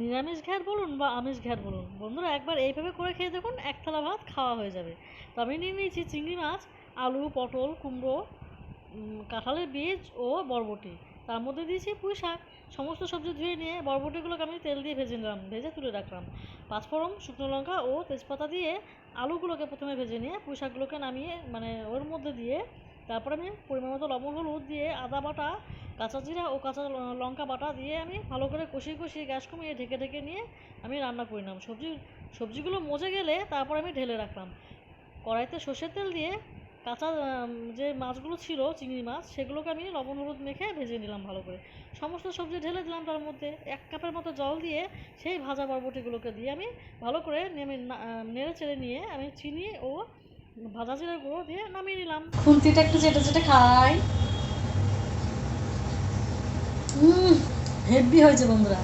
নিরামিষ ঘ্যাট বলুন বা আমিষ ঘ্যাট বলুন, বন্ধুরা একবার এইভাবে করে খেয়ে দেখুন, এক থালা ভাত খাওয়া হয়ে যাবে। তো আমি নিয়ে নিয়েছি চিংড়ি মাছ, আলু, পটল, কুমড়ো, কাঁঠালের বীজ ও বরবটি। তার মধ্যে দিয়েছি পুঁই শাক। সমস্ত সবজি ধুয়ে নিয়ে বরবটিগুলোকে আমি তেল দিয়ে ভেজে নিলাম, ভেজে তুলে রাখলাম। পাঁচফোড়ন, শুকনো লঙ্কা ও তেজপাতা দিয়ে আলুগুলোকে প্রথমে ভেজে নিয়ে পুঁই শাকগুলোকে নামিয়ে ওর মধ্যে দিয়ে, তারপরে আমি পরিমাণ মতো লবণ, হলুদ দিয়ে আদা বাটা, কাঁচা জিরা ও কাঁচা লঙ্কা বাটা দিয়ে আমি ভালো করে কষিয়ে কষিয়ে গ্যাস কমিয়ে ঢেকে ঢেকে নিয়ে আমি রান্না করে নিলাম। সবজিগুলো মজে গেলে তারপর আমি ঢেলে রাখলাম। কড়াইতে সর্ষের তেল দিয়ে কাঁচা যে মাছগুলো ছিল চিংড়ি মাছ, সেগুলোকে আমি লবণ হলুদ মেখে ভেজে নিলাম ভালো করে। সমস্ত সবজি ঢেলে দিলাম, তার মধ্যে 1 কাপের মতো জল দিয়ে সেই ভাজা বরবটিগুলোকে দিয়ে আমি ভালো করে নেড়ে চেড়ে নিয়ে আমি চিনি ও ভাজা জিরার গুঁড়ো দিয়ে নামিয়ে নিলাম। খুন্তিটা একটু চেটে চেটে খাই। হেভি হয়েছে বন্ধুরা।